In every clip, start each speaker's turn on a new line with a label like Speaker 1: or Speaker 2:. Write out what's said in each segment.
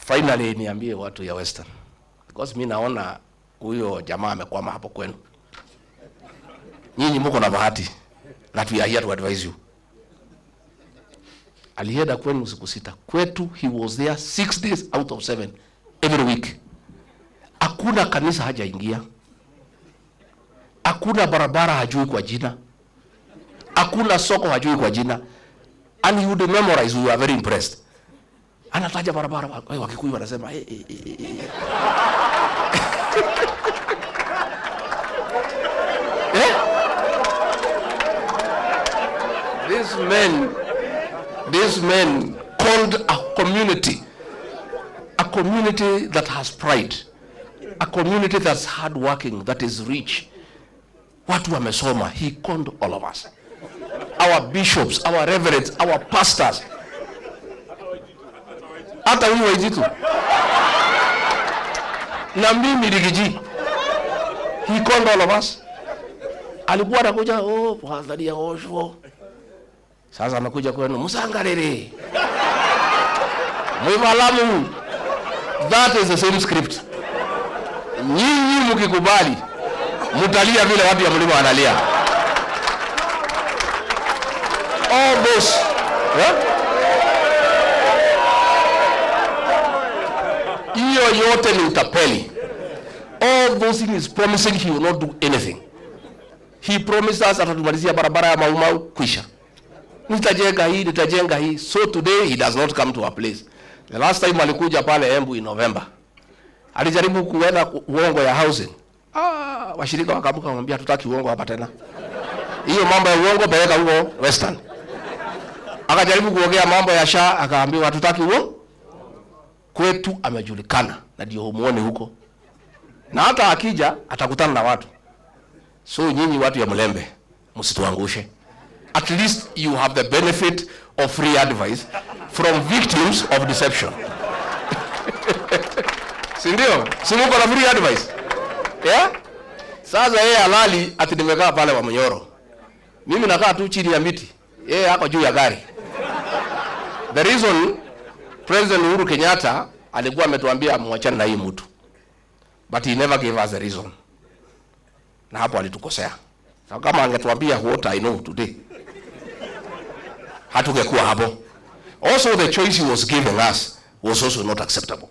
Speaker 1: Finally niambie watu ya Western, because mimi naona huyo jamaa amekwama hapo kwenu. Nyinyi mko na bahati that we are here to advise you. Alienda kwenu siku 6. Kwetu he was there 6 days out of 7 every week. Hakuna kanisa hajaingia. Hakuna barabara hajui kwa jina. Hakuna soko hajui kwa jina. And he would memorize. We were very impressed. Anataja barabara, Wakikuyu wanasema These men called a community that has pride, a community that's hardworking, that is rich. Watu wamesoma. He called all of us, our bishops, our reverends, our pastors. Hata huyu Waititu na mimi Rigiji. He called all of us. Alikuwa anakuja, Padri Osho. Sasa amekuja kwenu, Musangarere, Mwimalamu. That is the same script. Nyinyi mkikubali mutalia vile watu ya mlima wanalia. All those, hiyo yote ni utapeli. All those things is promising he will not do anything. He promised us atatumalizia barabara ya Maumau kwisha. Nitajenga hii. So today he does not come to our place. The last time alikuja pale Embu in November, alijaribu kuenda uongo ya housing. Washirika wakabuka kumwambia tutaki uongo hapa tena. Hiyo mambo ya uongo peleka huko Western. Akajaribu kuongea mambo ya SHA, akaambiwa hatutaki uongo. Kwetu amejulikana na ndio humuone huko. Na hata akija atakutana na watu. So nyinyi watu ya Mulembe, msituangushe. At least you have the benefit of free advice from victims of deception. Sindio? Simuko na free advice. Yeah? Sasa yeye halali ati nimekaa pale wa Mnyoro. Mimi nakaa tu chini ya miti. Yeye hako juu ya gari. The reason President Uhuru Kenyatta alikuwa ametuambia muachane na hii mtu. But he never gave us a reason. Na hapo alitukosea. So kama angetuambia what I know today, hatungekuwa hapo. Also the choice he was giving us was also not acceptable.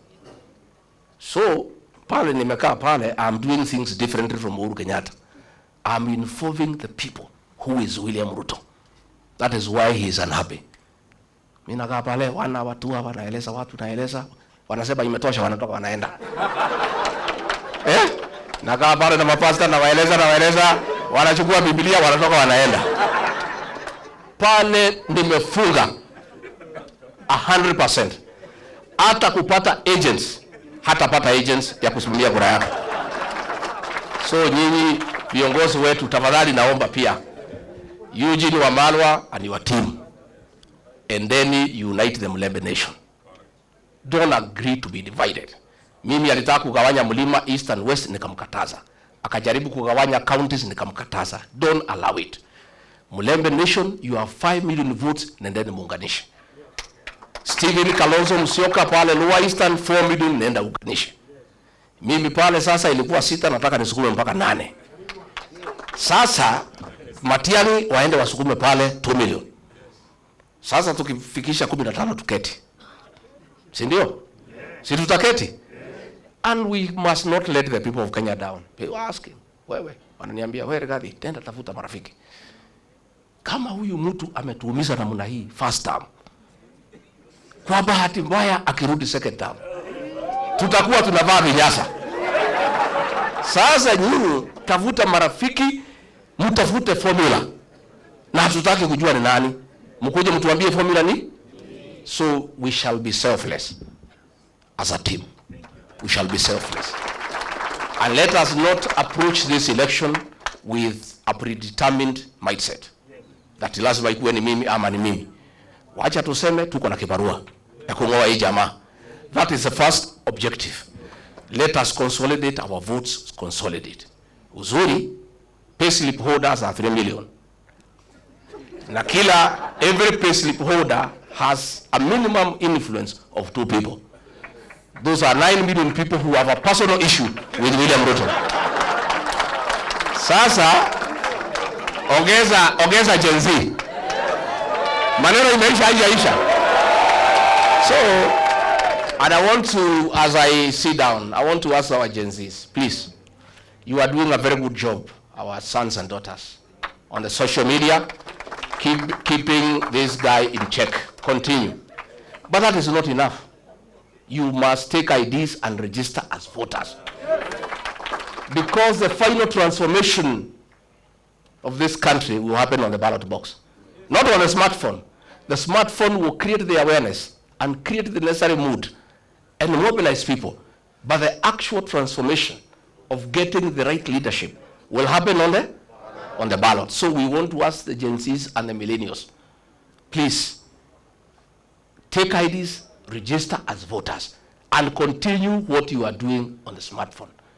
Speaker 1: So pale nimekaa pale, I'm doing things differently from Uhuru Kenyatta. I'm involving the people who is William Ruto. That is why he is unhappy. Mimi nakaa pale, watu wanaeleza watu naeleza, wanasema imetosha, wanatoka wanaenda. Nakaa pale na mapasta na waeleza, wanachukua Biblia wanatoka wanaenda. Pale nimefunga 100%. Hata kupata agents, hatapata agents ya kusimamia kura yako. So nyinyi viongozi wetu, tafadhali naomba pia Eugene Wamalwa and your team, and then unite the Mulembe nation. Don't agree to be divided. Mimi alitaka kugawanya mlima east and west, nikamkataza. Akajaribu kugawanya counties, nikamkataza. Don't allow it. Mulembe nation, you have 5 million votes, nendeni muunganishe. Stephen Kalonzo Musyoka pale Lower Eastern 4 million, nenda uunganishe. Mimi pale sasa ilikuwa 6, nataka nisukume mpaka 8. Sasa Matiani waende wasukume pale 2 million. Sasa tukifikisha 15 tuketi. Si ndio? Si tutaketi? And we must not let the people of Kenya down. People asking, wewe, wananiambia, wewe Rigathi, tenda tafuta marafiki. Kama huyu mtu ametuumiza namna hii first term, kwa bahati mbaya akirudi second term, tutakuwa tunavaa vinyasa. Sasa nyinyi tafuta marafiki, mtafute formula. Na hatutaki kujua ni nani. Mkuje mtuambie formula ni? So we shall be selfless as a team. We shall be selfless. And let us not approach this election with a predetermined mindset. That lazima ikuwe ni mimi ama ni mimi. Wacha tuseme tuko na kibarua ya kungoa hii jamaa. That is the first objective. Let us consolidate our votes, consolidate. Uzuri, payslip holders are 3 million. Na every payslip holder has a minimum influence of 2 people. Those are 9 million people who have a personal issue with William Ruto. Sasa ongeza Gen Z. Maneno imeisha haijaisha. So, and I want to, as I sit down, I want to ask our Gen Zs, please, you are doing a very good job, our sons and daughters, on the social media, keeping this guy in check. Continue. But that is not enough. You must take IDs and register as voters. Because the final transformation of this country will happen on the ballot box. Not on a smartphone. The smartphone will create the awareness and create the necessary mood and mobilize people. But the actual transformation of getting the right leadership will happen on the ballot. So we want to ask the Gen Zs and the millennials, please take IDs, register as voters, and continue what you are doing on the smartphone.